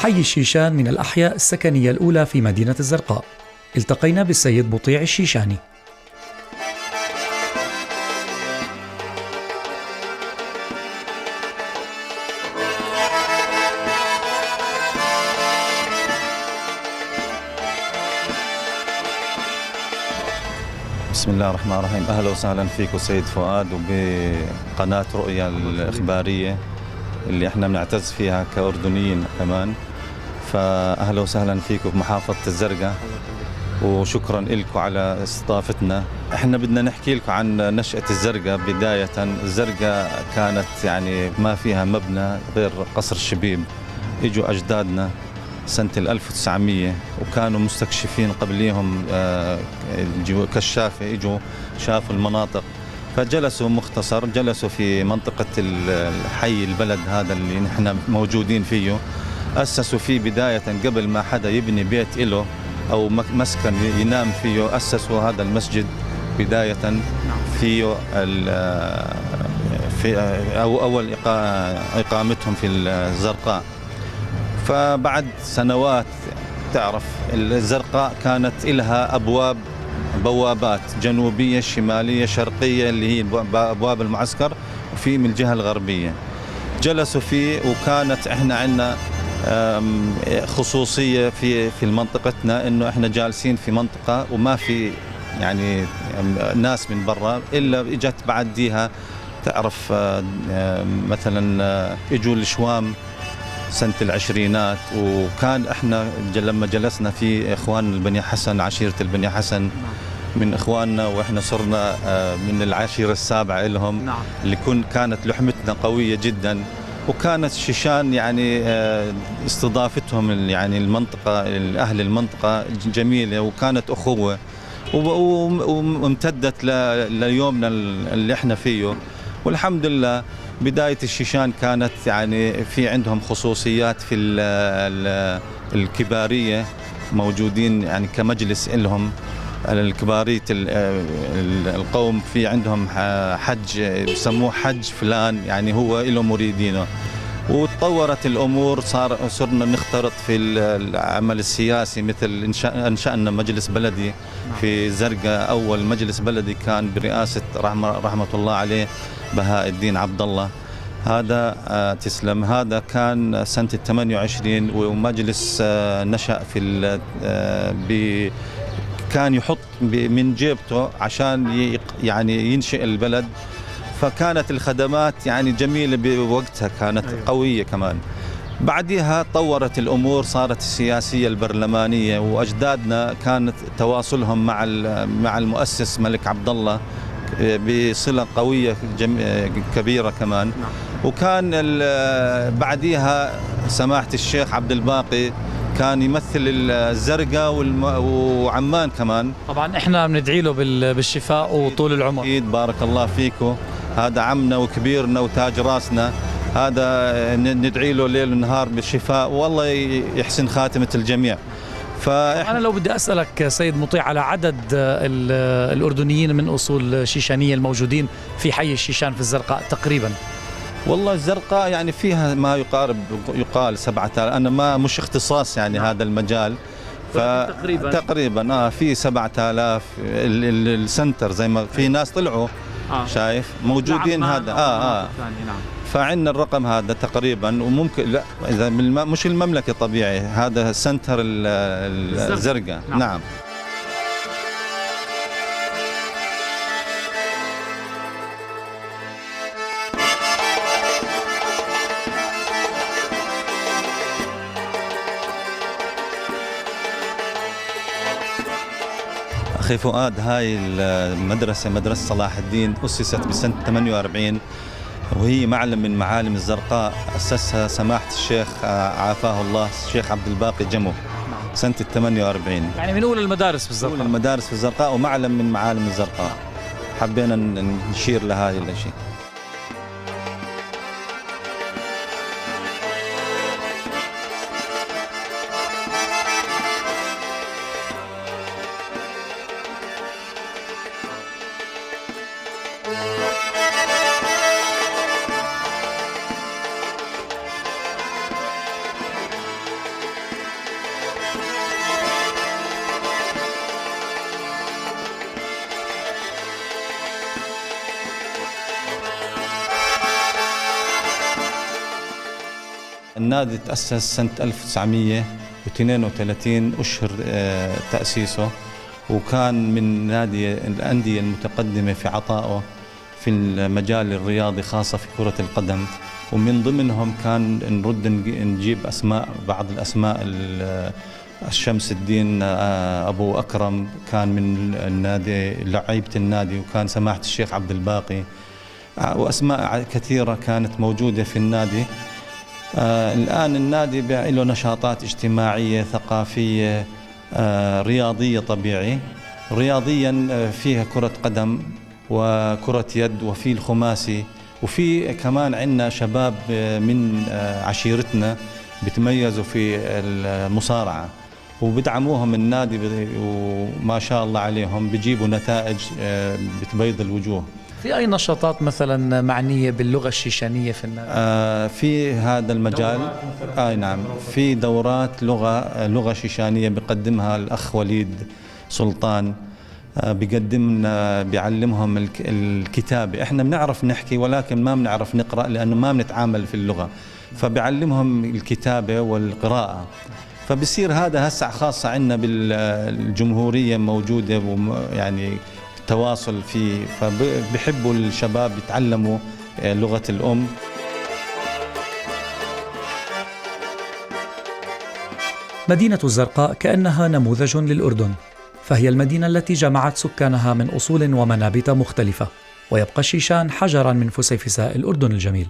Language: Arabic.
حي الشيشان من الأحياء السكنية الأولى في مدينة الزرقاء. التقينا بالسيد بطيع الشيشاني. بسم الله الرحمن الرحيم. أهلا وسهلا فيكم سيد فؤاد وبقناة رؤيا الإخبارية اللي احنا بنعتز فيها كأردنيين كمان. فأهلا وسهلا فيكم بمحافظة الزرقاء وشكرا لكم على استضافتنا. احنا بدنا نحكي لكم عن نشأة الزرقاء. بداية الزرقاء كانت يعني ما فيها مبنى غير قصر الشبيب. اجوا أجدادنا سنة 1900 وكانوا مستكشفين قبليهم كشافة، اجوا شافوا المناطق فجلسوا مختصر، جلسوا في منطقة الحي البلد هذا اللي نحن موجودين فيه. أسسوا فيه بداية قبل ما حدا يبني بيت له أو مسكن ينام فيه، أسسوا هذا المسجد بداية فيه في أول إقامتهم في الزرقاء. فبعد سنوات تعرف الزرقاء كانت لها بوابات جنوبية شمالية شرقية اللي هي أبواب المعسكر، وفي من الجهة الغربية جلسوا فيه. وكانت احنا عندنا خصوصية في منطقتنا انه احنا جالسين في منطقة وما في يعني ناس من برا الا اجت بعديها. تعرف مثلا اجوا الشوام سنة العشرينات، وكان احنا لما جلسنا في اخوان البني حسن، عشيرة البني حسن من اخواننا، واحنا صرنا من العشيرة السابعة لهم اللي كانت لحمتنا قوية جدا. وكانت شيشان يعني استضافتهم يعني المنطقة، اهل المنطقة جميلة، وكانت اخوة وامتدت ليومنا اللي احنا فيه. والحمد لله بداية الشيشان كانت يعني في عندهم خصوصيات في الكبارية، موجودين يعني كمجلس لهم الكبارية القوم، في عندهم حج يسموه حج فلان، يعني هو له مريدينه. وتطورت الأمور، صرنا نختلط في العمل السياسي، مثل أنشأنا مجلس بلدي في زرقاء. أول مجلس بلدي كان برئاسة رحمة الله عليه بهاء الدين عبد الله، هذا تسلم. هذا كان سنة 28، ومجلس نشأ في كان يحط من جيبته عشان يعني ينشئ البلد. فكانت الخدمات يعني جميلة بوقتها، كانت قوية كمان. بعدها طورت الأمور، صارت السياسية البرلمانية، وأجدادنا كانت تواصلهم مع المؤسس ملك عبد الله بصلة قوية كبيرة كمان. وكان بعديها سماحة الشيخ عبد الباقي كان يمثل الزرقاء وعمان كمان. طبعا احنا بندعي له بالشفاء وطول العمر. أكيد، بارك الله فيكم. هذا عمنا وكبيرنا وتاج راسنا، هذا ندعي له ليل ونهار بالشفاء، والله يحسن خاتمة الجميع. أنا لو بدي أسألك سيد مطيع على عدد الأردنيين من أصول شيشانية الموجودين في حي الشيشان في الزرقاء تقريبا. والله الزرقاء يعني فيها ما يقال 7000. أنا مش اختصاص يعني هذا المجال، تقريبا في 7000 السنتر، زي ما في ناس طلعوا شايف موجودين هذا فعندنا الرقم هذا تقريبا. وممكن لا، إذا مش المملكة طبيعي، هذا سنتر الزرقاء. نعم. أخي فؤاد، هاي المدرسة مدرسة صلاح الدين أسست بسنة 48، وهي معلم من معالم الزرقاء. أسسها سماحة الشيخ عافاه الله الشيخ عبد الباقي جمو سنة 48. يعني من أولى المدارس في الزرقاء. أولى المدارس في الزرقاء ومعلم من معالم الزرقاء. حبينا نشير لهذا الشيء. النادي تأسس سنة 1932 أشهر تأسيسه، وكان من نادي الأندية المتقدمة في عطائه في المجال الرياضي خاصة في كرة القدم. ومن ضمنهم كان نرد نجيب بعض الأسماء، الشمس الدين أبو أكرم كان من النادي لعيبة النادي، وكان سماحة الشيخ عبد الباقي، وأسماء كثيرة كانت موجودة في النادي. الآن النادي له نشاطات اجتماعية ثقافية رياضية طبيعي. رياضيا فيها كرة قدم وكرة يد وفي الخماسي، وفي كمان عندنا شباب من عشيرتنا بتميزوا في المصارعة وبدعموهم النادي، وما شاء الله عليهم بيجيبوا نتائج بتبيض الوجوه. في أي نشاطات مثلا معنية باللغة الشيشانية في النادي؟ في هذا المجال نعم، في دورات لغة شيشانية بيقدمها الأخ وليد سلطان، بيعلمهم الكتابة. احنا بنعرف نحكي ولكن ما بنعرف نقرأ لأنه ما بنتعامل في اللغة، فبيعلمهم الكتابة والقراءة. فبصير هذا هسه خاصة عندنا بالجمهورية موجودة، يعني التواصل فيه، فبيحبوا الشباب يتعلموا لغة الأم. مدينة الزرقاء كأنها نموذج للأردن، فهي المدينة التي جمعت سكانها من أصول ومنابت مختلفة، ويبقى الشيشان حجراً من فسيفساء الأردن الجميل.